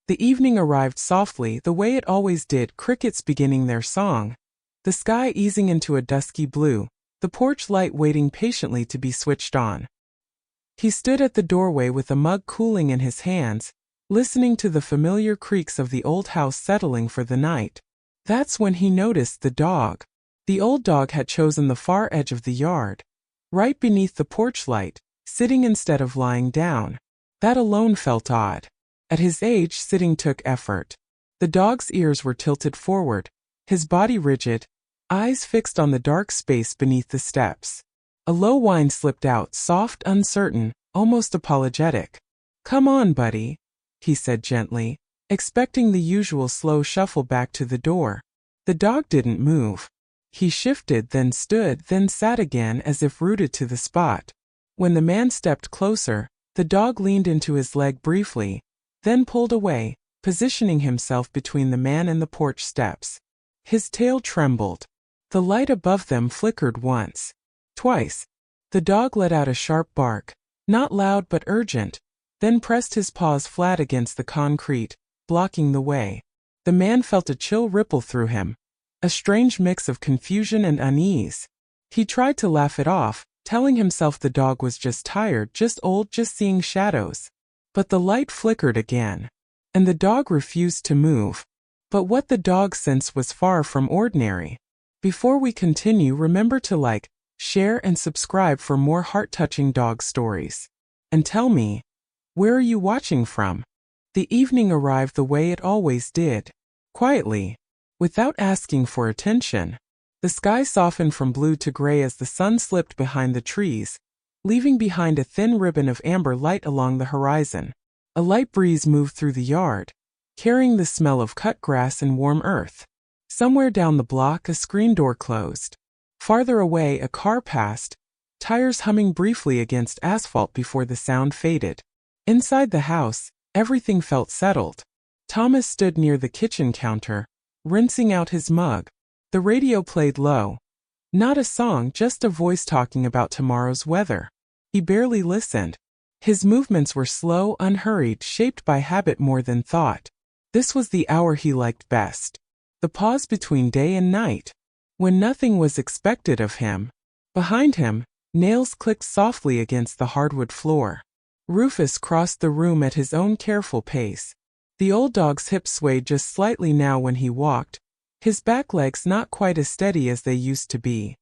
The evening arrived softly, the way it always did, crickets beginning their song, the sky easing into a dusky blue, the porch light waiting patiently to be switched on. He stood at the doorway with a mug cooling in his hands, listening to the familiar creaks of the old house settling for the night. That's when he noticed the dog. The old dog had chosen the far edge of the yard, right beneath the porch light, sitting instead of lying down. That alone felt odd. At his age, sitting took effort. The dog's ears were tilted forward, his body rigid, eyes fixed on the dark space beneath the steps. A low whine slipped out, soft, uncertain, almost apologetic. "Come on, buddy," he said gently, expecting the usual slow shuffle back to the door. The dog didn't move. He shifted, then stood, then sat again as if rooted to the spot. When the man stepped closer, the dog leaned into his leg briefly, then pulled away, positioning himself between the man and the porch steps. His tail trembled. The light above them flickered once, twice. The dog let out a sharp bark, not loud but urgent, then pressed his paws flat against the concrete, blocking the way. The man felt a chill ripple through him, a strange mix of confusion and unease. He tried to laugh it off, telling himself the dog was just tired, just old, just seeing shadows. But the light flickered again, and the dog refused to move. But what the dog sensed was far from ordinary. Before we continue, remember to like, share, and subscribe for more heart-touching dog stories. And tell me, where are you watching from? The evening arrived the way it always did, quietly, without asking for attention. The sky softened from blue to gray as the sun slipped behind the trees, leaving behind a thin ribbon of amber light along the horizon. A light breeze moved through the yard, carrying the smell of cut grass and warm earth. Somewhere down the block, a screen door closed. Farther away, a car passed, tires humming briefly against asphalt before the sound faded. Inside the house, everything felt settled. Thomas stood near the kitchen counter, rinsing out his mug. The radio played low. Not a song, just a voice talking about tomorrow's weather. He barely listened. His movements were slow, unhurried, shaped by habit more than thought. This was the hour he liked best. The pause between day and night, when nothing was expected of him. Behind him, nails clicked softly against the hardwood floor. Rufus crossed the room at his own careful pace. The old dog's hips swayed just slightly now when he walked, his back legs not quite as steady as they used to be.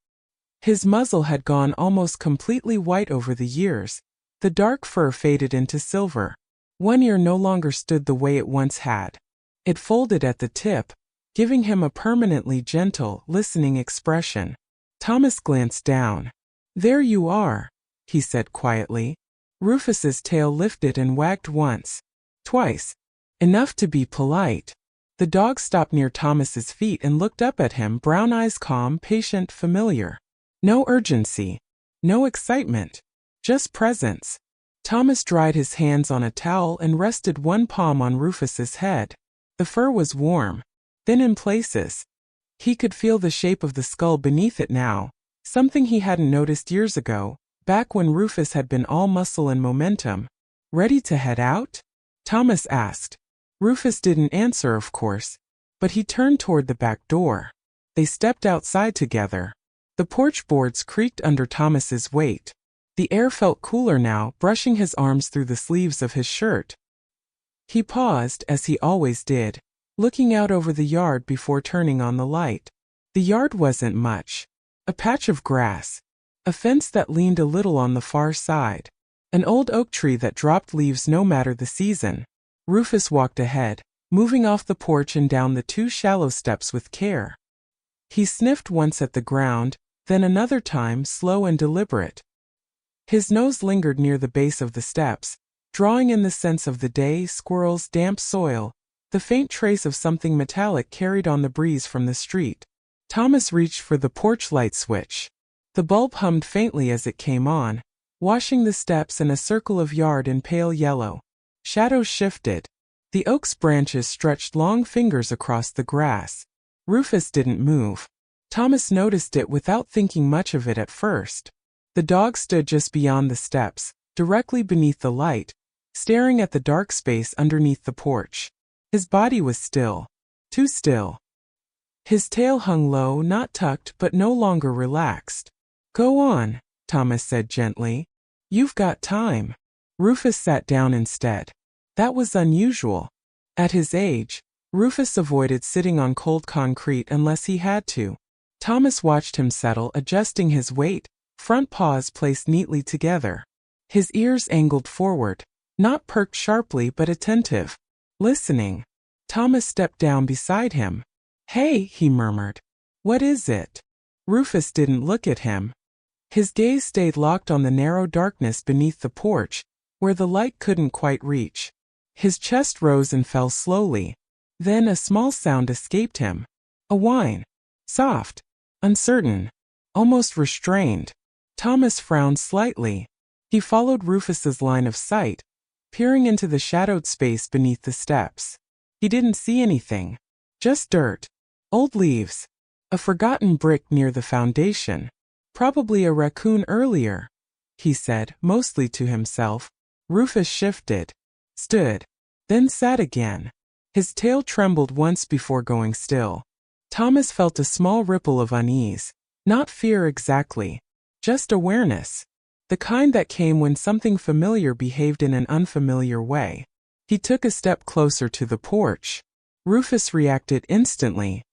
His muzzle had gone almost completely white over the years, the dark fur faded into silver. One ear no longer stood the way it once had. It folded at the tip, giving him a permanently gentle, listening expression. Thomas glanced down. "There you are," he said quietly. Rufus's tail lifted and wagged once, twice, enough to be polite. The dog stopped near Thomas's feet and looked up at him, brown eyes calm, patient, familiar. No urgency, no excitement, just presence. Thomas dried his hands on a towel and rested one palm on Rufus's head. The fur was warm, thin in places. He could feel the shape of the skull beneath it now, something he hadn't noticed years ago, back when Rufus had been all muscle and momentum. "Ready to head out?" Thomas asked. Rufus didn't answer, of course, but he turned toward the back door. They stepped outside together. The porch boards creaked under Thomas's weight. The air felt cooler now, brushing his arms through the sleeves of his shirt. He paused, as he always did, looking out over the yard before turning on the light. The yard wasn't much. A patch of grass, a fence that leaned a little on the far side, an old oak tree that dropped leaves no matter the season. Rufus walked ahead, moving off the porch and down the 2 shallow steps with care. He sniffed once at the ground, then another time, slow and deliberate. His nose lingered near the base of the steps, drawing in the scents of the day, squirrels, damp soil, the faint trace of something metallic carried on the breeze from the street. Thomas reached for the porch light switch. The bulb hummed faintly as it came on, washing the steps and a circle of yard in pale yellow. Shadows shifted. The oak's branches stretched long fingers across the grass. Rufus didn't move. Thomas noticed it without thinking much of it at first. The dog stood just beyond the steps, directly beneath the light, staring at the dark space underneath the porch. His body was still. Too still. His tail hung low, not tucked but no longer relaxed. "Go on," Thomas said gently. "You've got time." Rufus sat down instead. That was unusual. At his age, Rufus avoided sitting on cold concrete unless he had to. Thomas watched him settle, adjusting his weight, front paws placed neatly together. His ears angled forward, not perked sharply but attentive. Listening. Thomas stepped down beside him. "Hey," he murmured. "What is it?" Rufus didn't look at him. His gaze stayed locked on the narrow darkness beneath the porch, where the light couldn't quite reach. His chest rose and fell slowly. Then a small sound escaped him. A whine. Soft. Uncertain. Almost restrained. Thomas frowned slightly. He followed Rufus's line of sight, peering into the shadowed space beneath the steps. He didn't see anything. Just dirt. Old leaves. A forgotten brick near the foundation. Probably a raccoon earlier, he said, mostly to himself. Rufus shifted. Stood. Then sat again. His tail trembled once before going still. Thomas felt a small ripple of unease. Not fear exactly. Just awareness. The kind that came when something familiar behaved in an unfamiliar way. He took a step closer to the porch. Rufus reacted instantly.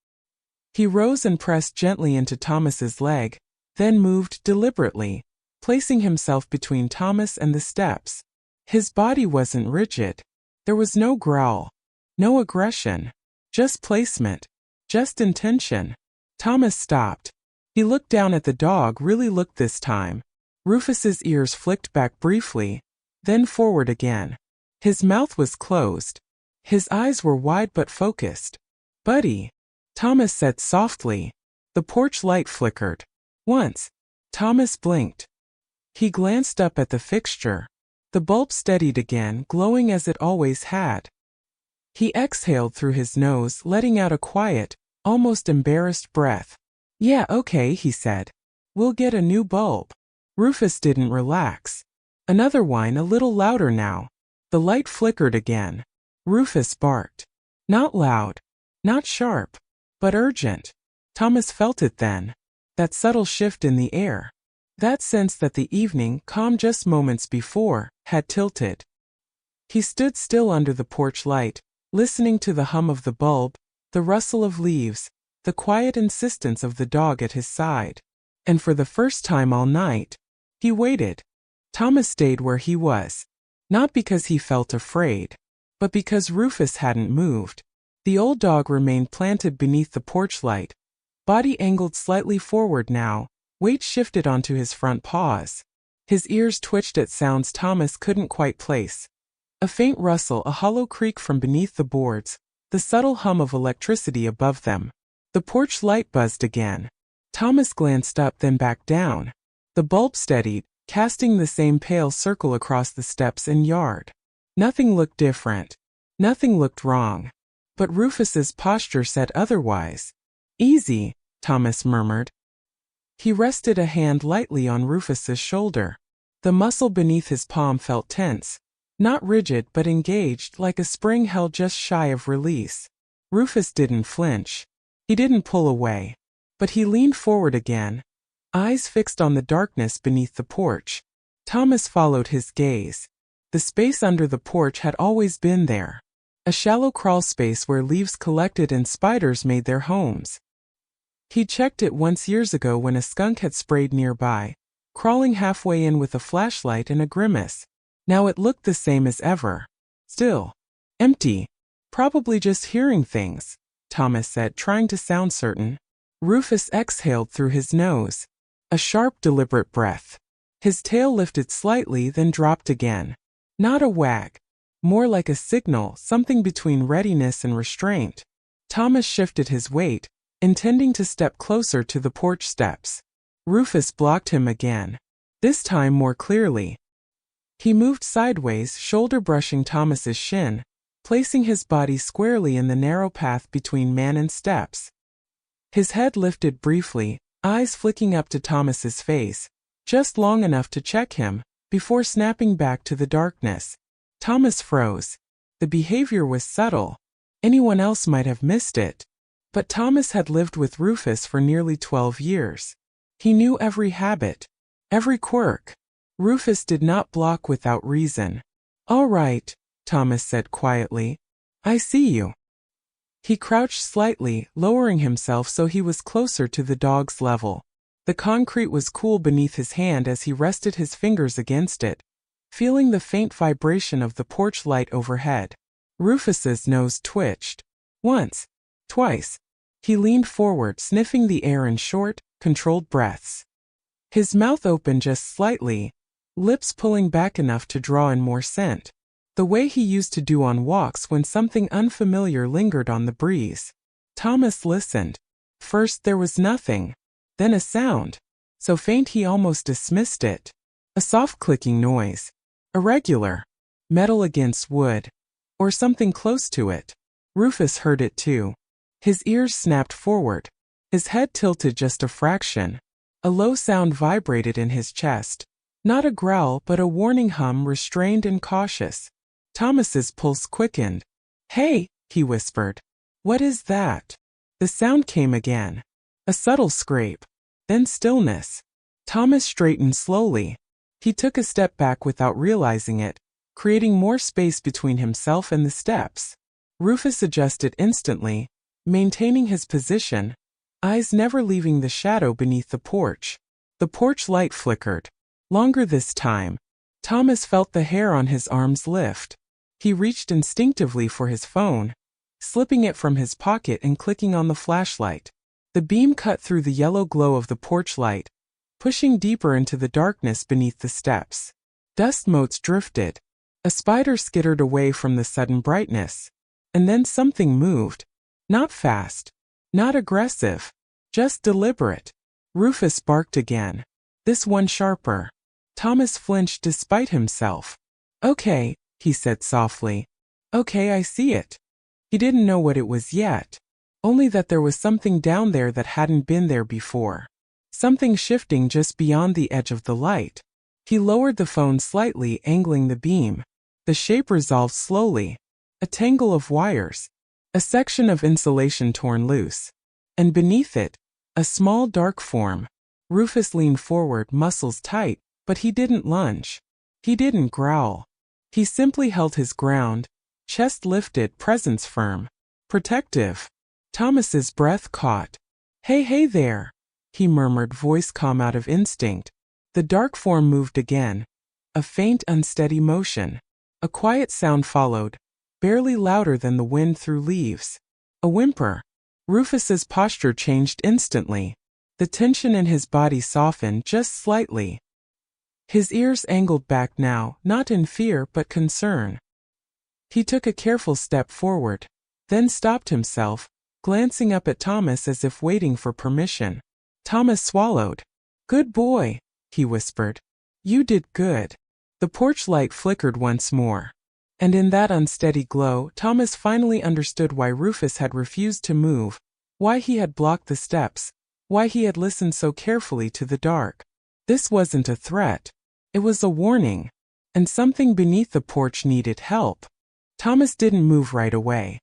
He rose and pressed gently into Thomas's leg, then moved deliberately, placing himself between Thomas and the steps. His body wasn't rigid. There was no growl. No aggression. Just placement. Just intention. Thomas stopped. He looked down at the dog, really looked this time. Rufus's ears flicked back briefly, then forward again. His mouth was closed. His eyes were wide but focused. "Buddy," Thomas said softly. The porch light flickered. Once. Thomas blinked. He glanced up at the fixture. The bulb steadied again, glowing as it always had. He exhaled through his nose, letting out a quiet, almost embarrassed breath. "Yeah, okay," he said. "We'll get a new bulb." Rufus didn't relax. Another whine, a little louder now. The light flickered again. Rufus barked. Not loud. Not sharp. But urgent. Thomas felt it then. That subtle shift in the air. That sense that the evening, calm just moments before, had tilted. He stood still under the porch light, listening to the hum of the bulb, the rustle of leaves, the quiet insistence of the dog at his side. And for the first time all night, he waited. Thomas stayed where he was. Not because he felt afraid, but because Rufus hadn't moved. The old dog remained planted beneath the porch light, body angled slightly forward now, weight shifted onto his front paws. His ears twitched at sounds Thomas couldn't quite place. A faint rustle, a hollow creak from beneath the boards, the subtle hum of electricity above them. The porch light buzzed again. Thomas glanced up, then back down. The bulb steadied, casting the same pale circle across the steps and yard. Nothing looked different. Nothing looked wrong. But Rufus's posture said otherwise. "Easy," Thomas murmured. He rested a hand lightly on Rufus's shoulder. The muscle beneath his palm felt tense. Not rigid but engaged, like a spring held just shy of release. Rufus didn't flinch. He didn't pull away. But he leaned forward again, eyes fixed on the darkness beneath the porch. Thomas followed his gaze. The space under the porch had always been there. A shallow crawl space where leaves collected and spiders made their homes. He checked it once years ago when a skunk had sprayed nearby, crawling halfway in with a flashlight and a grimace. Now it looked the same as ever. Still. Empty. Probably just hearing things, Thomas said, trying to sound certain. Rufus exhaled through his nose. A sharp, deliberate breath. His tail lifted slightly, then dropped again. Not a wag. More like a signal, something between readiness and restraint. Thomas shifted his weight, intending to step closer to the porch steps. Rufus blocked him again. This time more clearly. He moved sideways, shoulder brushing Thomas's shin, placing his body squarely in the narrow path between man and steps. His head lifted briefly, eyes flicking up to Thomas's face, just long enough to check him, before snapping back to the darkness. Thomas froze. The behavior was subtle. Anyone else might have missed it. But Thomas had lived with Rufus for nearly 12 years. He knew every habit, every quirk. Rufus did not block without reason. "All right," Thomas said quietly. "I see you." He crouched slightly, lowering himself so he was closer to the dog's level. The concrete was cool beneath his hand as he rested his fingers against it, feeling the faint vibration of the porch light overhead. Rufus's nose twitched. Once, twice. He leaned forward, sniffing the air in short, controlled breaths. His mouth opened just slightly, lips pulling back enough to draw in more scent, the way he used to do on walks when something unfamiliar lingered on the breeze. Thomas listened. First there was nothing, then a sound, so faint he almost dismissed it. A soft clicking noise. Irregular. Metal against wood. Or something close to it. Rufus heard it too. His ears snapped forward. His head tilted just a fraction. A low sound vibrated in his chest. Not a growl but a warning hum, restrained and cautious. Thomas's pulse quickened. "Hey," he whispered. "What is that?" The sound came again. A subtle scrape. Then stillness. Thomas straightened slowly. He took a step back without realizing it, creating more space between himself and the steps. Rufus adjusted instantly, maintaining his position, eyes never leaving the shadow beneath the porch. The porch light flickered. Longer this time. Thomas felt the hair on his arms lift. He reached instinctively for his phone, slipping it from his pocket and clicking on the flashlight. The beam cut through the yellow glow of the porch light, pushing deeper into the darkness beneath the steps. Dust motes drifted. A spider skittered away from the sudden brightness. And then something moved. Not fast. Not aggressive. Just deliberate. Rufus barked again. This one sharper. Thomas flinched despite himself. "Okay," he said softly. "Okay, I see it." He didn't know what it was yet. Only that there was something down there that hadn't been there before. Something shifting just beyond the edge of the light. He lowered the phone slightly, angling the beam. The shape resolved slowly. A tangle of wires. A section of insulation torn loose. And beneath it, a small dark form. Rufus leaned forward, muscles tight, but he didn't lunge. He didn't growl. He simply held his ground, chest lifted, presence firm. Protective. Thomas's breath caught. Hey there," he murmured, voice calm out of instinct. The dark form moved again. A faint, unsteady motion. A quiet sound followed, barely louder than the wind through leaves. A whimper. Rufus's posture changed instantly. The tension in his body softened just slightly. His ears angled back now, not in fear but concern. He took a careful step forward, then stopped himself, glancing up at Thomas as if waiting for permission. Thomas swallowed. "Good boy," he whispered. "You did good." The porch light flickered once more. And in that unsteady glow, Thomas finally understood why Rufus had refused to move, why he had blocked the steps, why he had listened so carefully to the dark. This wasn't a threat. It was a warning. And something beneath the porch needed help. Thomas didn't move right away.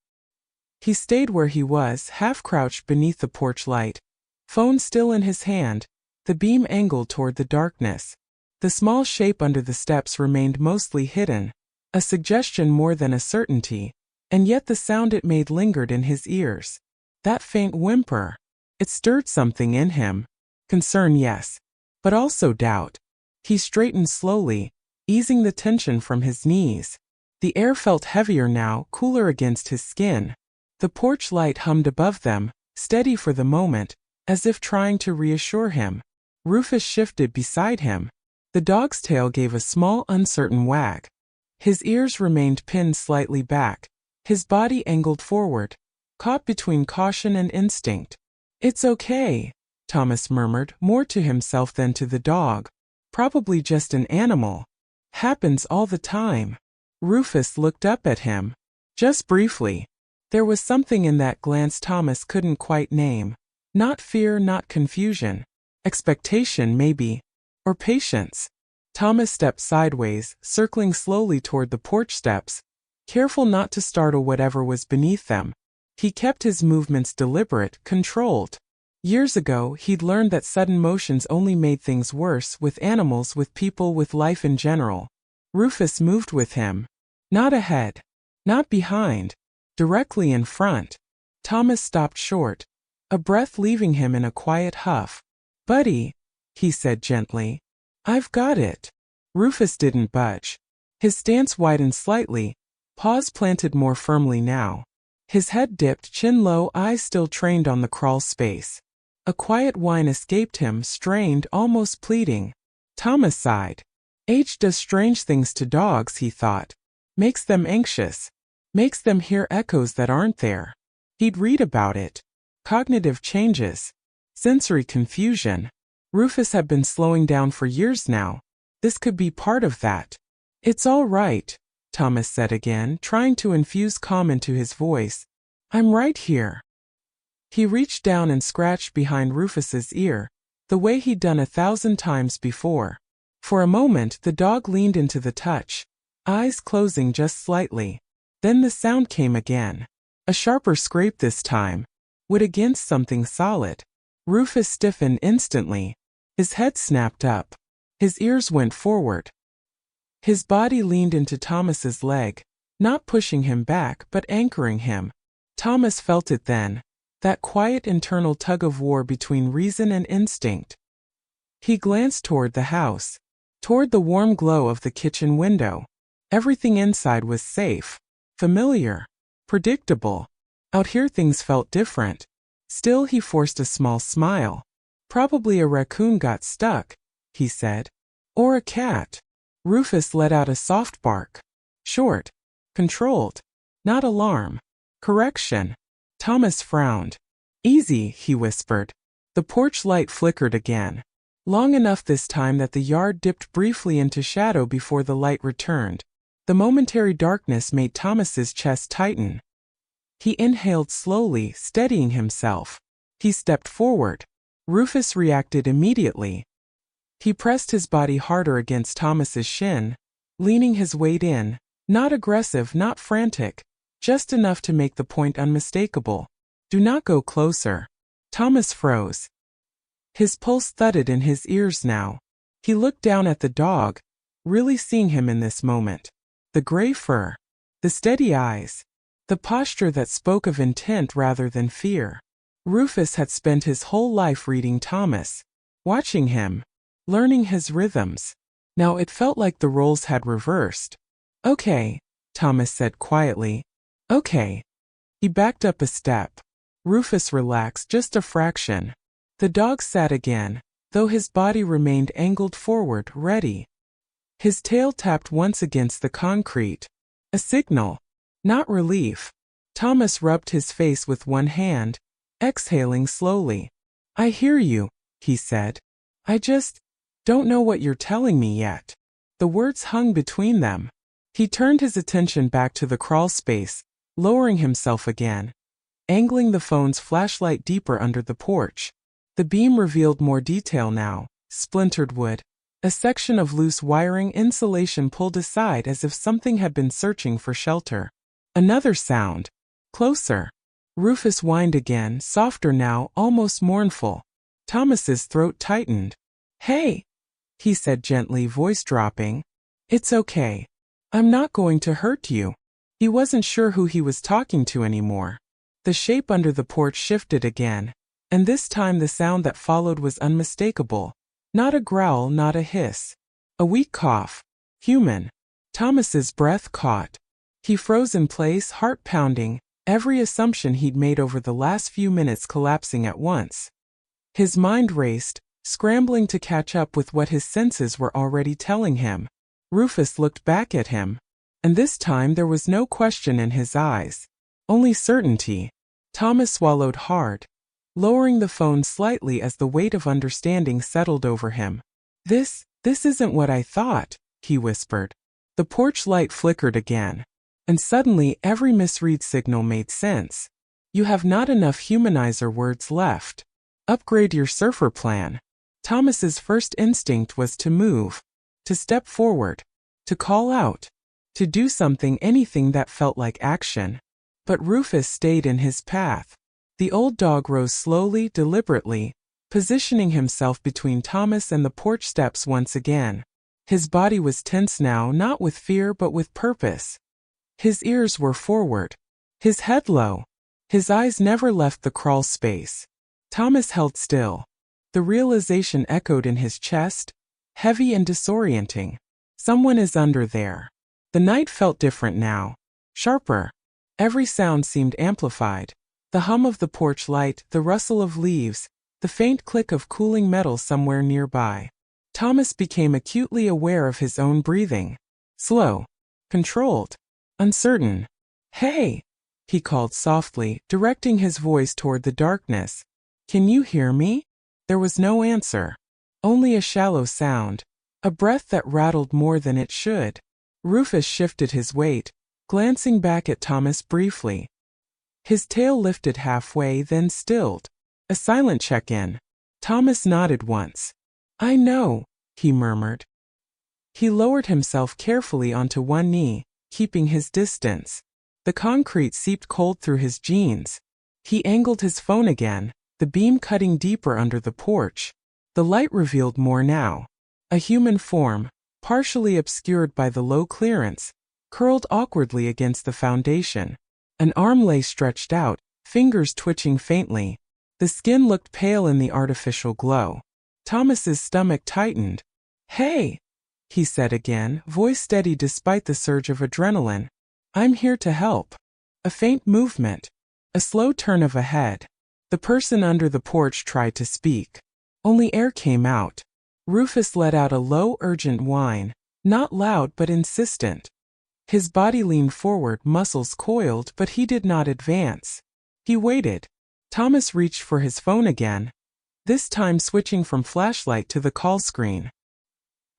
He stayed where he was, half-crouched beneath the porch light, phone still in his hand, the beam angled toward the darkness. The small shape under the steps remained mostly hidden, a suggestion more than a certainty, and yet the sound it made lingered in his ears. That faint whimper. It stirred something in him. Concern, yes, but also doubt. He straightened slowly, easing the tension from his knees. The air felt heavier now, cooler against his skin. The porch light hummed above them, steady for the moment, as if trying to reassure him. Rufus shifted beside him. The dog's tail gave a small, uncertain wag. His ears remained pinned slightly back, his body angled forward, caught between caution and instinct. "It's okay," Thomas murmured, more to himself than to the dog. "Probably just an animal. Happens all the time." Rufus looked up at him. Just briefly. There was something in that glance Thomas couldn't quite name. Not fear, not confusion. Expectation, maybe. Or patience. Thomas stepped sideways, circling slowly toward the porch steps, careful not to startle whatever was beneath them. He kept his movements deliberate, controlled. Years ago, he'd learned that sudden motions only made things worse with animals, with people, with life in general. Rufus moved with him. Not ahead. Not behind. Directly in front. Thomas stopped short, a breath leaving him in a quiet huff. "Buddy," he said gently. "I've got it." Rufus didn't budge. His stance widened slightly, paws planted more firmly now. His head dipped, chin low, eyes still trained on the crawl space. A quiet whine escaped him, strained, almost pleading. Thomas sighed. Age does strange things to dogs, he thought. Makes them anxious. Makes them hear echoes that aren't there. He'd read about it. Cognitive changes. Sensory confusion. Rufus had been slowing down for years now. This could be part of that. "It's all right," Thomas said again, trying to infuse calm into his voice. "I'm right here." He reached down and scratched behind Rufus's ear, the way he'd done 1,000 times before. For a moment the dog leaned into the touch, eyes closing just slightly. Then the sound came again. A sharper scrape this time. Wood against something solid. Rufus stiffened instantly. His head snapped up. His ears went forward. His body leaned into Thomas's leg, not pushing him back but anchoring him. Thomas felt it then, that quiet internal tug-of-war between reason and instinct. He glanced toward the house, toward the warm glow of the kitchen window. Everything inside was safe, familiar, predictable. Out here things felt different. Still he forced a small smile. "Probably a raccoon got stuck," he said. "Or a cat." Rufus let out a soft bark. Short. Controlled. Not alarm. Correction. Thomas frowned. "Easy," he whispered. The porch light flickered again. Long enough this time that the yard dipped briefly into shadow before the light returned. The momentary darkness made Thomas's chest tighten. He inhaled slowly, steadying himself. He stepped forward. Rufus reacted immediately. He pressed his body harder against Thomas's shin, leaning his weight in, not aggressive, not frantic, just enough to make the point unmistakable. "Do not go closer." Thomas froze. His pulse thudded in his ears now. He looked down at the dog, really seeing him in this moment. The gray fur. The steady eyes. The posture that spoke of intent rather than fear. Rufus had spent his whole life reading Thomas, watching him, learning his rhythms. Now it felt like the roles had reversed. "Okay," Thomas said quietly. "Okay." He backed up a step. Rufus relaxed just a fraction. The dog sat again, though his body remained angled forward, ready. His tail tapped once against the concrete. A signal. Not relief. Thomas rubbed his face with one hand, exhaling slowly. "I hear you," he said. "I just don't know what you're telling me yet." The words hung between them. He turned his attention back to the crawl space, lowering himself again, angling the phone's flashlight deeper under the porch. The beam revealed more detail now. Splintered wood. A section of loose wiring, insulation pulled aside as if something had been searching for shelter. Another sound. Closer. Rufus whined again, softer now, almost mournful. Thomas's throat tightened. "Hey," he said gently, voice dropping. "It's okay. I'm not going to hurt you." He wasn't sure who he was talking to anymore. The shape under the porch shifted again, and this time the sound that followed was unmistakable. Not a growl, not a hiss. A weak cough. Human. Thomas's breath caught. He froze in place, heart pounding, every assumption he'd made over the last few minutes collapsing at once. His mind raced, scrambling to catch up with what his senses were already telling him. Rufus looked back at him, and this time there was no question in his eyes, only certainty. Thomas swallowed hard, lowering the phone slightly as the weight of understanding settled over him. This isn't what I thought," he whispered. The porch light flickered again, and suddenly every misread signal made sense. "You have not enough humanizer words left. Upgrade your surfer plan." Thomas's first instinct was to move, to step forward, to call out, to do something, anything that felt like action. But Rufus stayed in his path. The old dog rose slowly, deliberately, positioning himself between Thomas and the porch steps once again. His body was tense now, not with fear but with purpose. His ears were forward, his head low. His eyes never left the crawl space. Thomas held still. The realization echoed in his chest, heavy and disorienting. Someone is under there. The night felt different now, sharper. Every sound seemed amplified. The hum of the porch light, the rustle of leaves, the faint click of cooling metal somewhere nearby. Thomas became acutely aware of his own breathing. Slow, controlled, uncertain. "Hey!" he called softly, directing his voice toward the darkness. "Can you hear me?" There was no answer. Only a shallow sound, a breath that rattled more than it should. Rufus shifted his weight, glancing back at Thomas briefly. His tail lifted halfway, then stilled. A silent check-in. Thomas nodded once. "I know," he murmured. He lowered himself carefully onto one knee, keeping his distance. The concrete seeped cold through his jeans. He angled his phone again, the beam cutting deeper under the porch. The light revealed more now. A human form, partially obscured by the low clearance, curled awkwardly against the foundation. An arm lay stretched out, fingers twitching faintly. The skin looked pale in the artificial glow. Thomas's stomach tightened. "Hey!" he said again, voice steady despite the surge of adrenaline. "I'm here to help." A faint movement. A slow turn of a head. The person under the porch tried to speak. Only air came out. Rufus let out a low, urgent whine, not loud but insistent. His body leaned forward, muscles coiled, but he did not advance. He waited. Thomas reached for his phone again, this time switching from flashlight to the call screen.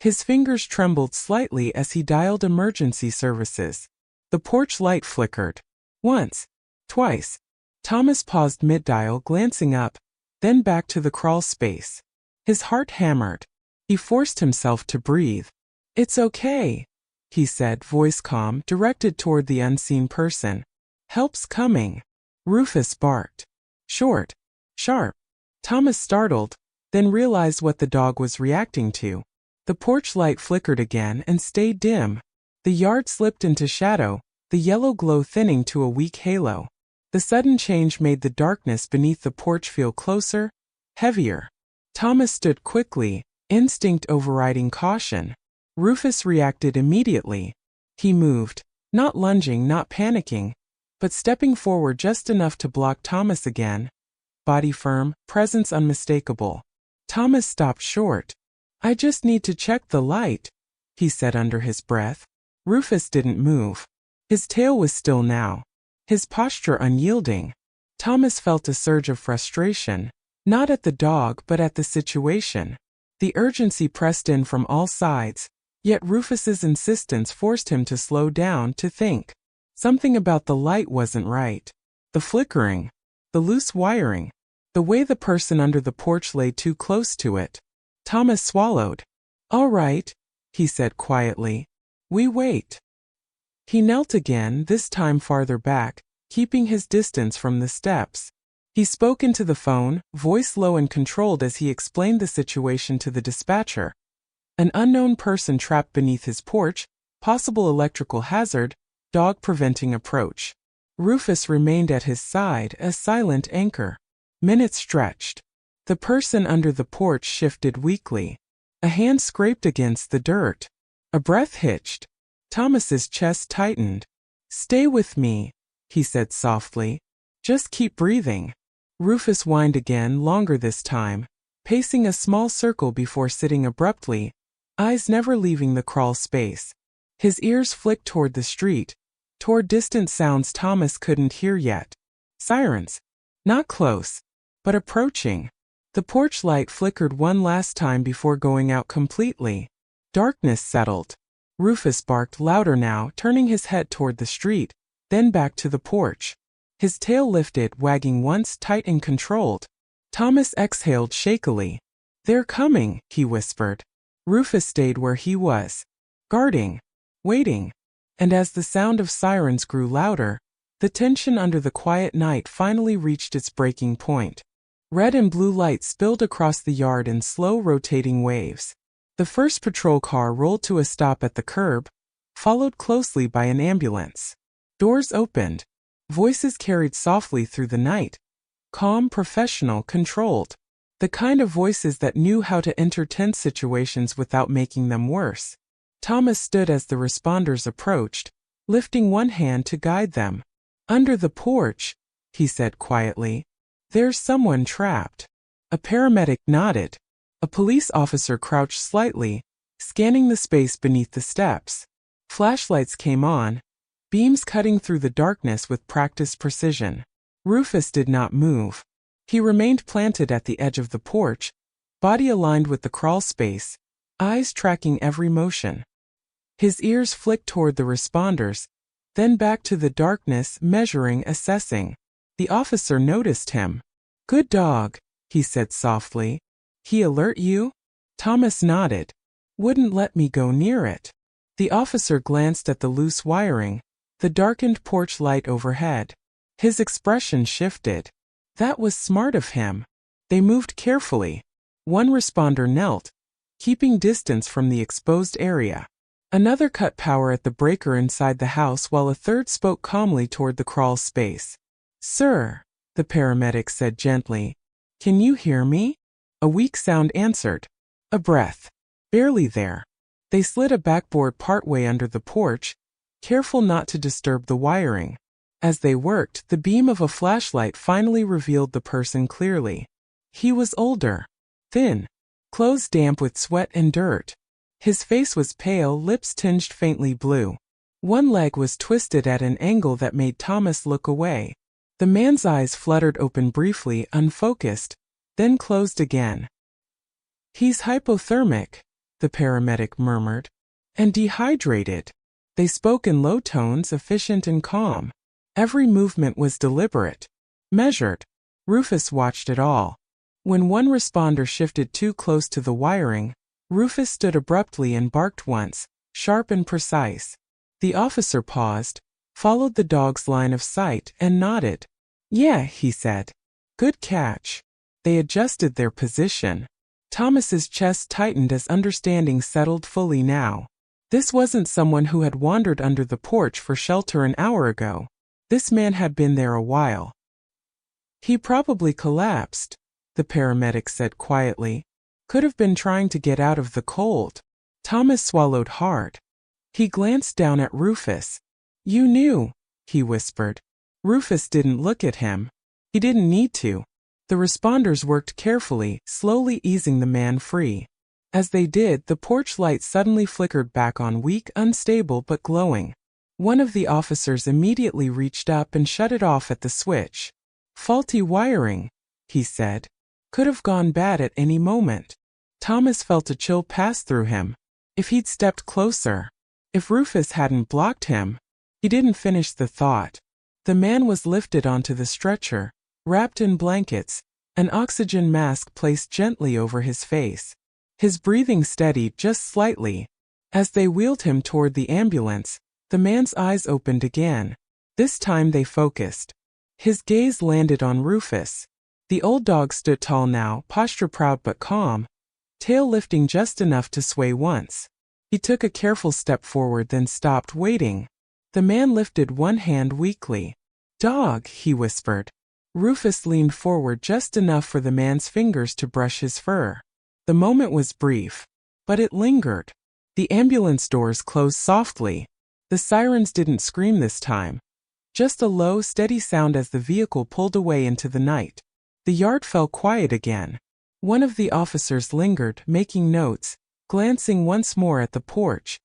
His fingers trembled slightly as he dialed emergency services. The porch light flickered. Once. Twice. Thomas paused mid-dial, glancing up, then back to the crawl space. His heart hammered. He forced himself to breathe. "It's okay," he said, voice calm, directed toward the unseen person. "Help's coming." Rufus barked. Short. Sharp. Thomas startled, then realized what the dog was reacting to. The porch light flickered again and stayed dim. The yard slipped into shadow, the yellow glow thinning to a weak halo. The sudden change made the darkness beneath the porch feel closer, heavier. Thomas stood quickly, instinct overriding caution. Rufus reacted immediately. He moved, not lunging, not panicking, but stepping forward just enough to block Thomas again. Body firm, presence unmistakable. Thomas stopped short. "I just need to check the light," he said under his breath. Rufus didn't move. His tail was still now, his posture unyielding. Thomas felt a surge of frustration, not at the dog but at the situation. The urgency pressed in from all sides, yet Rufus's insistence forced him to slow down, to think. Something about the light wasn't right. The flickering, the loose wiring, the way the person under the porch lay too close to it. Thomas swallowed. "All right," he said quietly. "We wait." He knelt again, this time farther back, keeping his distance from the steps. He spoke into the phone, voice low and controlled as he explained the situation to the dispatcher. An unknown person trapped beneath his porch, possible electrical hazard, dog preventing approach. Rufus remained at his side, a silent anchor. Minutes stretched. The person under the porch shifted weakly. A hand scraped against the dirt. A breath hitched. Thomas's chest tightened. "Stay with me," he said softly. "Just keep breathing." Rufus whined again, longer this time, pacing a small circle before sitting abruptly, eyes never leaving the crawl space. His ears flicked toward the street, toward distant sounds Thomas couldn't hear yet. Sirens. Not close, but approaching. The porch light flickered one last time before going out completely. Darkness settled. Rufus barked louder now, turning his head toward the street, then back to the porch. His tail lifted, wagging once, tight and controlled. Thomas exhaled shakily. "They're coming," he whispered. Rufus stayed where he was. Guarding. Waiting. And as the sound of sirens grew louder, the tension under the quiet night finally reached its breaking point. Red and blue lights spilled across the yard in slow rotating waves. The first patrol car rolled to a stop at the curb, followed closely by an ambulance. Doors opened. Voices carried softly through the night. Calm, professional, controlled. The kind of voices that knew how to enter tense situations without making them worse. Thomas stood as the responders approached, lifting one hand to guide them. "Under the porch," he said quietly. "There's someone trapped." A paramedic nodded. A police officer crouched slightly, scanning the space beneath the steps. Flashlights came on, beams cutting through the darkness with practiced precision. Rufus did not move. He remained planted at the edge of the porch, body aligned with the crawl space, eyes tracking every motion. His ears flicked toward the responders, then back to the darkness, measuring, assessing. The officer noticed him. "Good dog," he said softly. "He alert you?" Thomas nodded. "Wouldn't let me go near it." The officer glanced at the loose wiring, the darkened porch light overhead. His expression shifted. That was smart of him. They moved carefully. One responder knelt, keeping distance from the exposed area. Another cut power at the breaker inside the house while a third spoke calmly toward the crawl space. "Sir," the paramedic said gently, "can you hear me?" A weak sound answered. A breath. Barely there. They slid a backboard partway under the porch, careful not to disturb the wiring. As they worked, the beam of a flashlight finally revealed the person clearly. He was older, thin, clothes damp with sweat and dirt. His face was pale, lips tinged faintly blue. One leg was twisted at an angle that made Thomas look away. The man's eyes fluttered open briefly, unfocused, then closed again. "He's hypothermic," the paramedic murmured. "And dehydrated." They spoke in low tones, efficient and calm. Every movement was deliberate, measured. Rufus watched it all. When one responder shifted too close to the wiring, Rufus stood abruptly and barked once, sharp and precise. The officer paused, followed the dog's line of sight, and nodded. "Yeah," he said. "Good catch." They adjusted their position. Thomas's chest tightened as understanding settled fully now. This wasn't someone who had wandered under the porch for shelter an hour ago. This man had been there a while. "He probably collapsed," the paramedic said quietly. "Could have been trying to get out of the cold." Thomas swallowed hard. He glanced down at Rufus. "You knew," he whispered. Rufus didn't look at him. He didn't need to. The responders worked carefully, slowly easing the man free. As they did, the porch light suddenly flickered back on, weak, unstable but glowing. One of the officers immediately reached up and shut it off at the switch. "Faulty wiring," he said. "Could have gone bad at any moment." Thomas felt a chill pass through him. If he'd stepped closer. If Rufus hadn't blocked him. He didn't finish the thought. The man was lifted onto the stretcher, wrapped in blankets, an oxygen mask placed gently over his face. His breathing steadied just slightly. As they wheeled him toward the ambulance, the man's eyes opened again. This time they focused. His gaze landed on Rufus. The old dog stood tall now, posture proud but calm, tail lifting just enough to sway once. He took a careful step forward, then stopped, waiting. The man lifted one hand weakly. "Dog," he whispered. Rufus leaned forward just enough for the man's fingers to brush his fur. The moment was brief, but it lingered. The ambulance doors closed softly. The sirens didn't scream this time. Just a low, steady sound as the vehicle pulled away into the night. The yard fell quiet again. One of the officers lingered, making notes, glancing once more at the porch.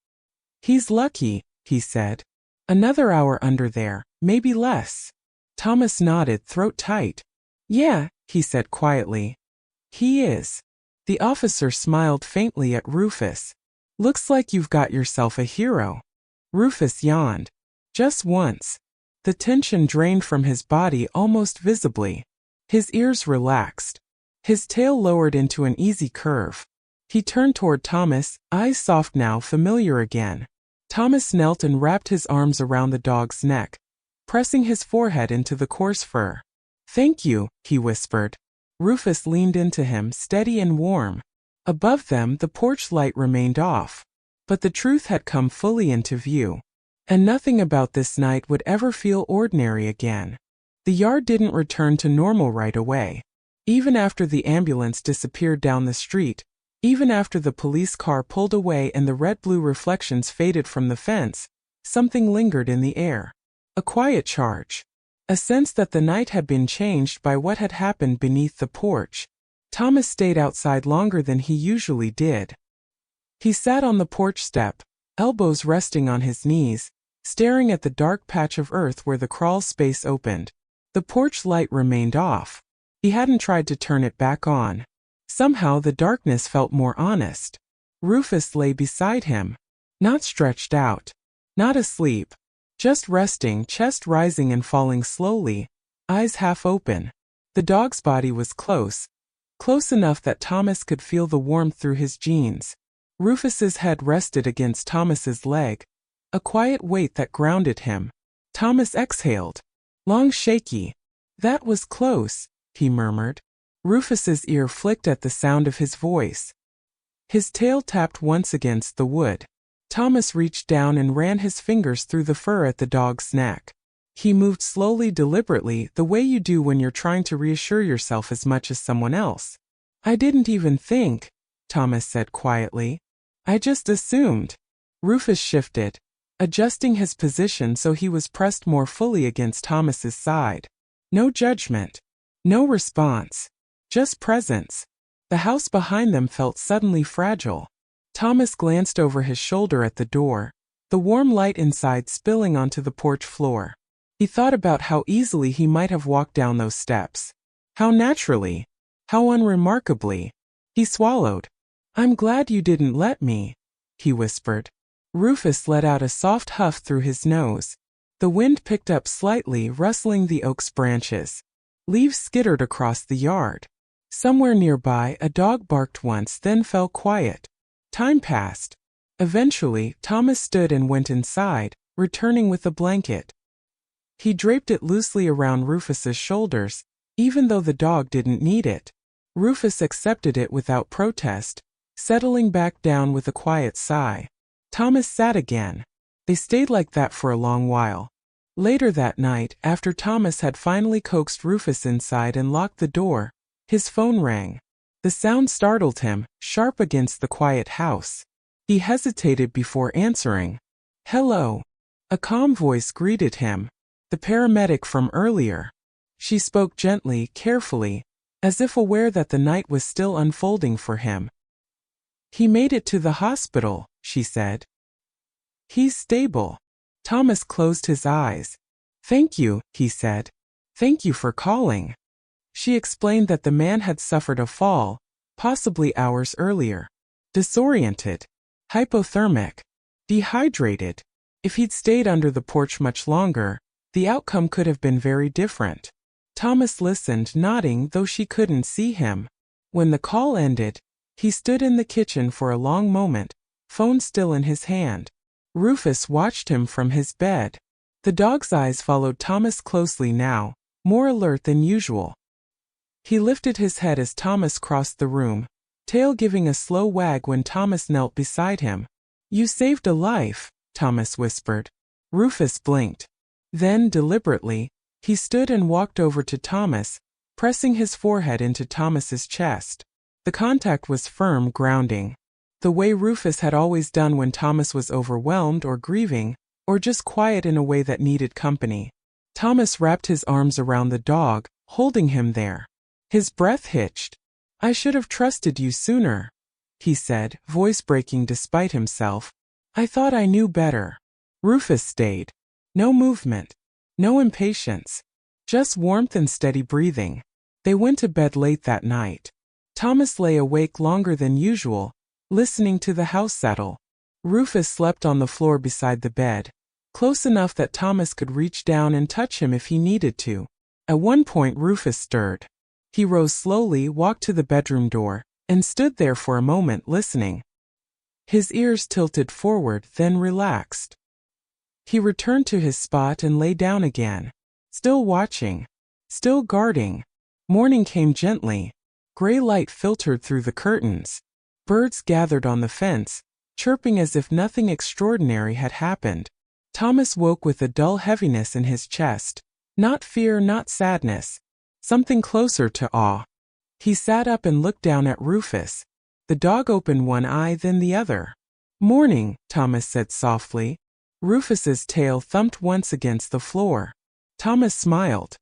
"He's lucky," he said. "Another hour under there, maybe less." Thomas nodded, throat tight. "Yeah," he said quietly. "He is." The officer smiled faintly at Rufus. "Looks like you've got yourself a hero." Rufus yawned. Just once. The tension drained from his body almost visibly. His ears relaxed. His tail lowered into an easy curve. He turned toward Thomas, eyes soft now, familiar again. Thomas knelt and wrapped his arms around the dog's neck, pressing his forehead into the coarse fur. "Thank you," he whispered. Rufus leaned into him, steady and warm. Above them, the porch light remained off. But the truth had come fully into view. And nothing about this night would ever feel ordinary again. The yard didn't return to normal right away. Even after the ambulance disappeared down the street, even after the police car pulled away and the red-blue reflections faded from the fence, something lingered in the air. A quiet charge. A sense that the night had been changed by what had happened beneath the porch. Thomas stayed outside longer than he usually did. He sat on the porch step, elbows resting on his knees, staring at the dark patch of earth where the crawl space opened. The porch light remained off. He hadn't tried to turn it back on. Somehow the darkness felt more honest. Rufus lay beside him. Not stretched out. Not asleep. Just resting, chest rising and falling slowly, eyes half open. The dog's body was close. Close enough that Thomas could feel the warmth through his jeans. Rufus's head rested against Thomas's leg, a quiet weight that grounded him. Thomas exhaled. Long, shaky. "That was close," he murmured. Rufus's ear flicked at the sound of his voice. His tail tapped once against the wood. Thomas reached down and ran his fingers through the fur at the dog's neck. He moved slowly, deliberately, the way you do when you're trying to reassure yourself as much as someone else. "I didn't even think," Thomas said quietly. "I just assumed." Rufus shifted, adjusting his position so he was pressed more fully against Thomas's side. No judgment. No response. Just presence. The house behind them felt suddenly fragile. Thomas glanced over his shoulder at the door, the warm light inside spilling onto the porch floor. He thought about how easily he might have walked down those steps. How naturally. How unremarkably. He swallowed. "I'm glad you didn't let me," he whispered. Rufus let out a soft huff through his nose. The wind picked up slightly, rustling the oak's branches. Leaves skittered across the yard. Somewhere nearby, a dog barked once, then fell quiet. Time passed. Eventually, Thomas stood and went inside, returning with a blanket. He draped it loosely around Rufus's shoulders, even though the dog didn't need it. Rufus accepted it without protest, settling back down with a quiet sigh. Thomas sat again. They stayed like that for a long while. Later that night, after Thomas had finally coaxed Rufus inside and locked the door, his phone rang. The sound startled him, sharp against the quiet house. He hesitated before answering. "Hello." A calm voice greeted him. The paramedic from earlier. She spoke gently, carefully, as if aware that the night was still unfolding for him. "He made it to the hospital," she said. "He's stable." Thomas closed his eyes. "Thank you," he said. "Thank you for calling." She explained that the man had suffered a fall, possibly hours earlier. Disoriented. Hypothermic. Dehydrated. If he'd stayed under the porch much longer, the outcome could have been very different. Thomas listened, nodding, though she couldn't see him. When the call ended, he stood in the kitchen for a long moment, phone still in his hand. Rufus watched him from his bed. The dog's eyes followed Thomas closely now, more alert than usual. He lifted his head as Thomas crossed the room, tail giving a slow wag when Thomas knelt beside him. "You saved a life," Thomas whispered. Rufus blinked. Then, deliberately, he stood and walked over to Thomas, pressing his forehead into Thomas's chest. The contact was firm, grounding. The way Rufus had always done when Thomas was overwhelmed or grieving, or just quiet in a way that needed company. Thomas wrapped his arms around the dog, holding him there. His breath hitched. "I should have trusted you sooner," he said, voice breaking despite himself. "I thought I knew better." Rufus stayed. No movement. No impatience. Just warmth and steady breathing. They went to bed late that night. Thomas lay awake longer than usual, listening to the house settle. Rufus slept on the floor beside the bed, close enough that Thomas could reach down and touch him if he needed to. At one point Rufus stirred. He rose slowly, walked to the bedroom door, and stood there for a moment listening. His ears tilted forward, then relaxed. He returned to his spot and lay down again, still watching, still guarding. Morning came gently. Gray light filtered through the curtains. Birds gathered on the fence, chirping as if nothing extraordinary had happened. Thomas woke with a dull heaviness in his chest. Not fear, not sadness. Something closer to awe. He sat up and looked down at Rufus. The dog opened one eye, then the other. "Morning," Thomas said softly. Rufus's tail thumped once against the floor. Thomas smiled.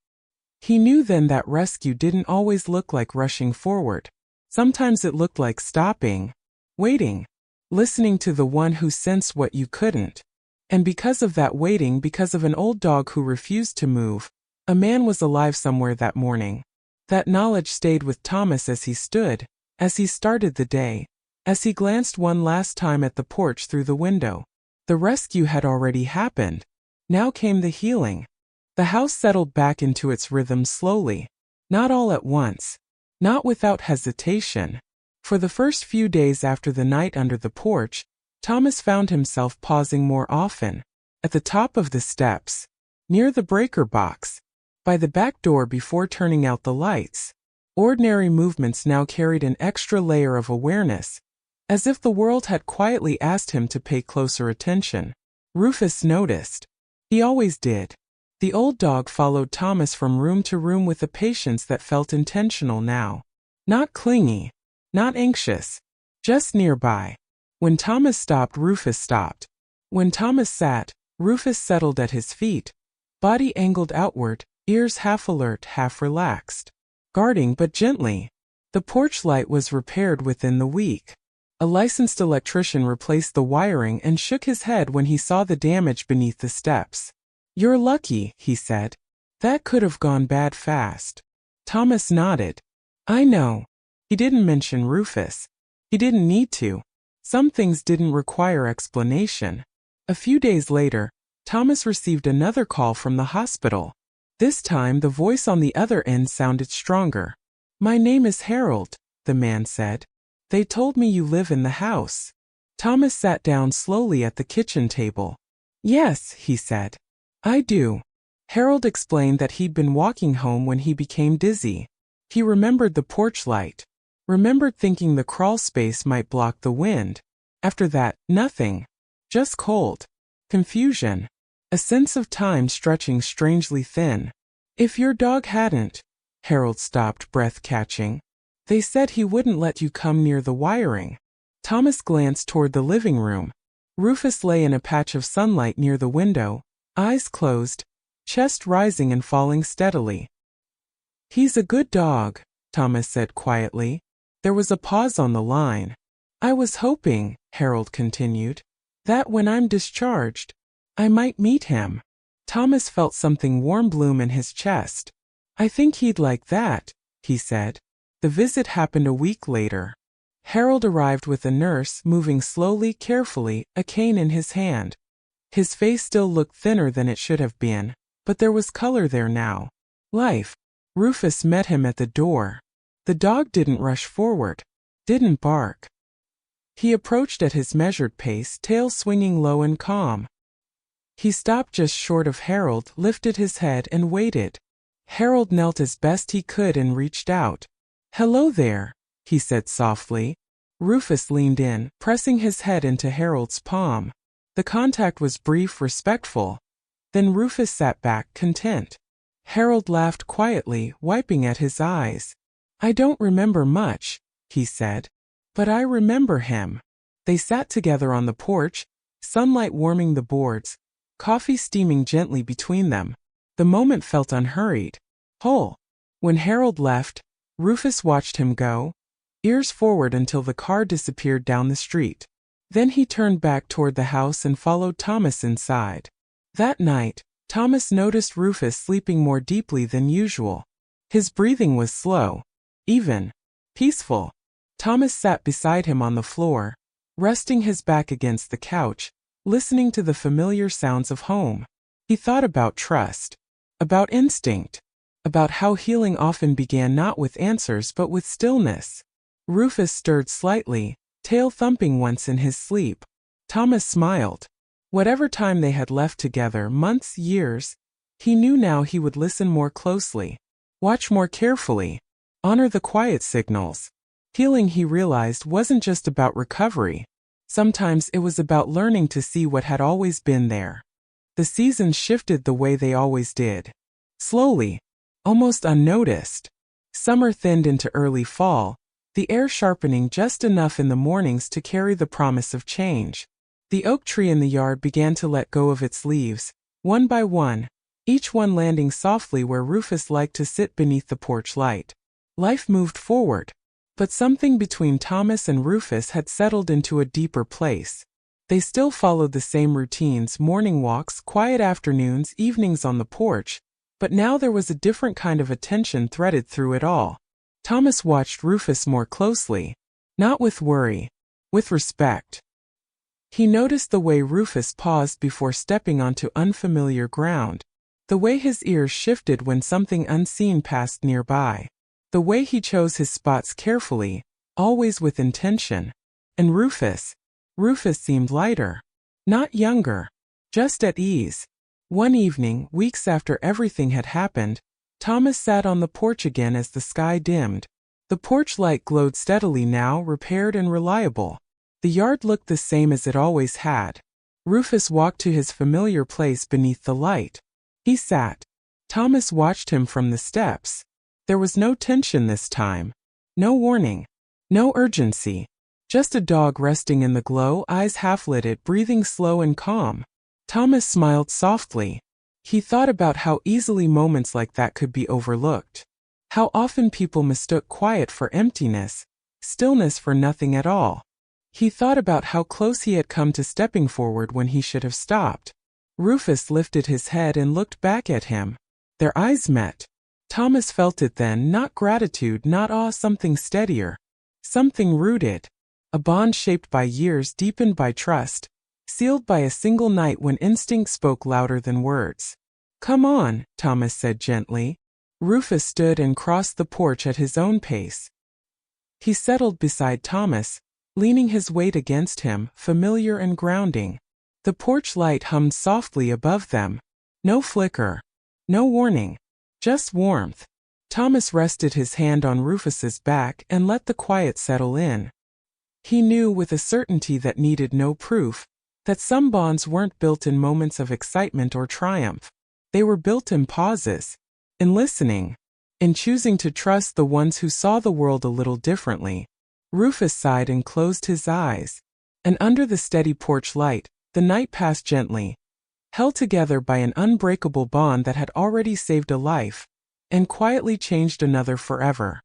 He knew then that rescue didn't always look like rushing forward. Sometimes it looked like stopping, waiting, listening to the one who sensed what you couldn't. And because of that waiting, because of an old dog who refused to move, a man was alive somewhere that morning. That knowledge stayed with Thomas as he stood, as he started the day, as he glanced one last time at the porch through the window. The rescue had already happened. Now came the healing. The house settled back into its rhythm slowly. Not all at once. Not without hesitation. For the first few days after the night under the porch, Thomas found himself pausing more often. At the top of the steps. Near the breaker box. By the back door before turning out the lights. Ordinary movements now carried an extra layer of awareness, as if the world had quietly asked him to pay closer attention. Rufus noticed. He always did. The old dog followed Thomas from room to room with a patience that felt intentional now. Not clingy. Not anxious. Just nearby. When Thomas stopped, Rufus stopped. When Thomas sat, Rufus settled at his feet, body angled outward, ears half alert, half relaxed. Guarding but gently. The porch light was repaired within the week. A licensed electrician replaced the wiring and shook his head when he saw the damage beneath the steps. "You're lucky," he said. "That could have gone bad fast." Thomas nodded. "I know." He didn't mention Rufus. He didn't need to. Some things didn't require explanation. A few days later, Thomas received another call from the hospital. This time the voice on the other end sounded stronger. "My name is Harold," the man said. "They told me you live in the house." Thomas sat down slowly at the kitchen table. "Yes," he said. "I do." Harold explained that he'd been walking home when he became dizzy. He remembered the porch light. Remembered thinking the crawl space might block the wind. After that, nothing. Just cold. Confusion. A sense of time stretching strangely thin. "If your dog hadn't," Harold stopped, breath catching. "They said he wouldn't let you come near the wiring." Thomas glanced toward the living room. Rufus lay in a patch of sunlight near the window, eyes closed, chest rising and falling steadily. "He's a good dog," Thomas said quietly. There was a pause on the line. "I was hoping," Harold continued, "that when I'm discharged, I might meet him." Thomas felt something warm bloom in his chest. "I think he'd like that," he said. The visit happened a week later. Harold arrived with a nurse, moving slowly, carefully, a cane in his hand. His face still looked thinner than it should have been, but there was color there now. Life. Rufus met him at the door. The dog didn't rush forward. Didn't bark. He approached at his measured pace, tail swinging low and calm. He stopped just short of Harold, lifted his head and waited. Harold knelt as best he could and reached out. "Hello there," he said softly. Rufus leaned in, pressing his head into Harold's palm. The contact was brief, respectful. Then Rufus sat back, content. Harold laughed quietly, wiping at his eyes. "I don't remember much," he said. "But I remember him." They sat together on the porch, sunlight warming the boards, coffee steaming gently between them. The moment felt unhurried, whole. When Harold left, Rufus watched him go, ears forward until the car disappeared down the street. Then he turned back toward the house and followed Thomas inside. That night, Thomas noticed Rufus sleeping more deeply than usual. His breathing was slow, even, peaceful. Thomas sat beside him on the floor, resting his back against the couch, listening to the familiar sounds of home. He thought about trust, about instinct, about how healing often began not with answers but with stillness. Rufus stirred slightly, tail thumping once in his sleep. Thomas smiled. Whatever time they had left together, months, years, he knew now he would listen more closely, watch more carefully, honor the quiet signals. Healing, he realized, wasn't just about recovery. Sometimes it was about learning to see what had always been there. The seasons shifted the way they always did. Slowly, almost unnoticed. Summer thinned into early fall, the air sharpening just enough in the mornings to carry the promise of change. The oak tree in the yard began to let go of its leaves, one by one, each one landing softly where Rufus liked to sit beneath the porch light. Life moved forward. But something between Thomas and Rufus had settled into a deeper place. They still followed the same routines: morning walks, quiet afternoons, evenings on the porch, but now there was a different kind of attention threaded through it all. Thomas watched Rufus more closely, not with worry, with respect. He noticed the way Rufus paused before stepping onto unfamiliar ground, the way his ears shifted when something unseen passed nearby, the way he chose his spots carefully, always with intention. And Rufus seemed lighter, not younger, just at ease. One evening, weeks after everything had happened, Thomas sat on the porch again as the sky dimmed. The porch light glowed steadily now, repaired and reliable. The yard looked the same as it always had. Rufus walked to his familiar place beneath the light. He sat. Thomas watched him from the steps. There was no tension this time. No warning. No urgency. Just a dog resting in the glow, eyes half-lidded, breathing slow and calm. Thomas smiled softly. He thought about how easily moments like that could be overlooked. How often people mistook quiet for emptiness, stillness for nothing at all. He thought about how close he had come to stepping forward when he should have stopped. Rufus lifted his head and looked back at him. Their eyes met. Thomas felt it then, not gratitude, not awe, something steadier. Something rooted. A bond shaped by years, deepened by trust, sealed by a single night when instinct spoke louder than words. "Come on," Thomas said gently. Rufus stood and crossed the porch at his own pace. He settled beside Thomas, leaning his weight against him, familiar and grounding. The porch light hummed softly above them. No flicker. No warning. Just warmth. Thomas rested his hand on Rufus's back and let the quiet settle in. He knew with a certainty that needed no proof, that some bonds weren't built in moments of excitement or triumph. They were built in pauses, in listening, in choosing to trust the ones who saw the world a little differently. Rufus sighed and closed his eyes. And under the steady porch light, the night passed gently, held together by an unbreakable bond that had already saved a life, and quietly changed another forever.